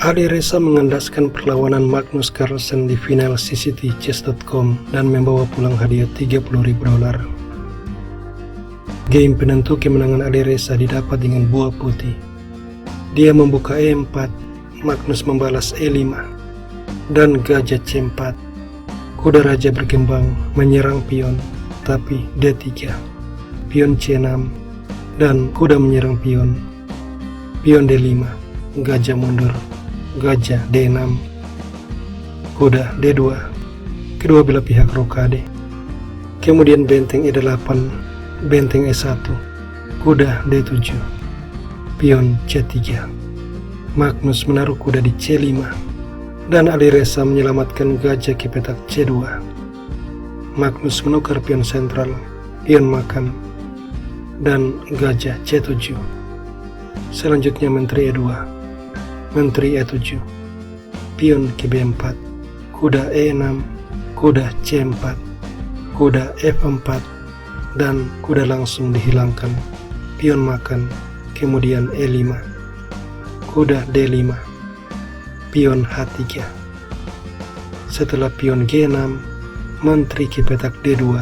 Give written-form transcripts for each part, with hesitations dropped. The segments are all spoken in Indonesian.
Ali Reza mengandaskan perlawanan Magnus Carlsen di final CCTchess.com dan membawa pulang hadiah $30.000. Game penentu kemenangan Ali Reza didapat dengan buah putih. Dia membuka E4, Magnus membalas E5, dan gajah C4. Kuda raja berkembang menyerang pion, tapi D3, pion C6, dan kuda menyerang pion. Pion D5, gajah mundur, gajah D6, kuda D2, kedua belah pihak rokade. Kemudian benteng E8, benteng E1, kuda D7, pion C3. Magnus menaruh kuda di C5, dan Ali Reza menyelamatkan gajah ke petak C2. Magnus menukar pion sentral, pion makan, dan gajah C7. Selanjutnya menteri E2, menteri E7, pion ke B4, kuda E6, kuda C4, kuda F4, dan kuda langsung dihilangkan, pion makan, kemudian E5, kuda D5, pion H3. Setelah pion G6, menteri ke petak D2,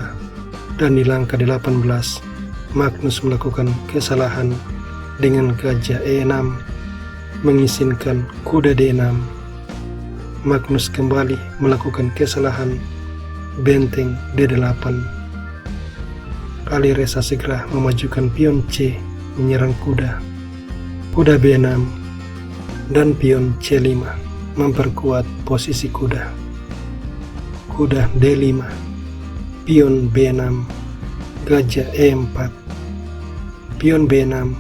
dan di langkah 18, Magnus melakukan kesalahan dengan gajah E6, mengizinkan kuda D6. Magnus kembali melakukan kesalahan, benteng D8. Ali Reza segera memajukan pion C menyerang kuda B6, dan pion C5 memperkuat posisi kuda D5, pion B6, gajah E4, pion B6,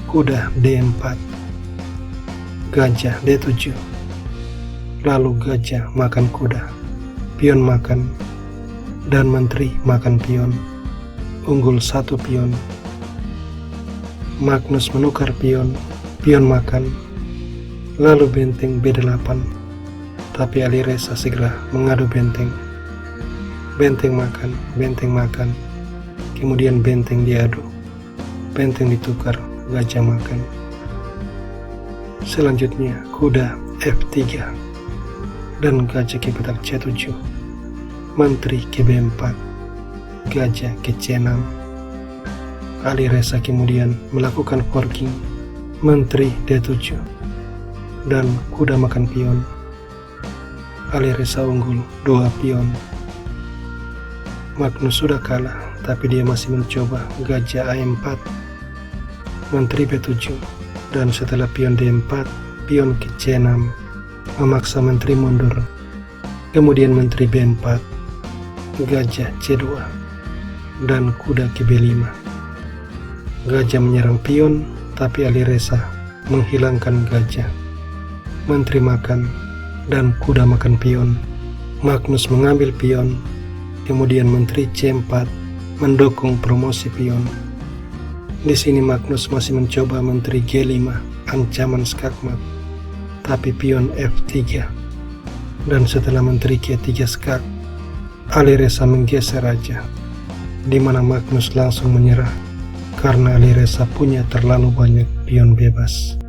kuda D4, gajah D7, lalu gajah makan kuda, pion makan, dan menteri makan pion, unggul 1 pion. Magnus menukar pion makan, lalu benteng B8, tapi Ali Reza segera mengadu benteng makan, kemudian benteng diadu, benteng ditukar, gajah makan. Selanjutnya kuda F3, dan gajah ke petak C7, menteri ke B4, gajah ke C6. Ali Reza kemudian melakukan forking, menteri D7, dan kuda makan pion. Ali Reza unggul 2 pion. Magnus sudah kalah, tapi dia masih mencoba gajah A4, menteri B7, dan setelah pion D4, pion ke C6, memaksa menteri mundur. Kemudian menteri B4, gajah C2, dan kuda ke B5. Gajah menyerang pion, tapi Ali Reza menghilangkan gajah, menteri makan, dan kuda makan pion. Magnus mengambil pion, kemudian menteri C4 mendukung promosi pion. Di sini Magnus masih mencoba menteri G5, ancaman skakmat, tapi pion F3. Dan setelah menteri G3 skak, Ali Reza menggeser raja, di mana Magnus langsung menyerah karena Ali Reza punya terlalu banyak pion bebas.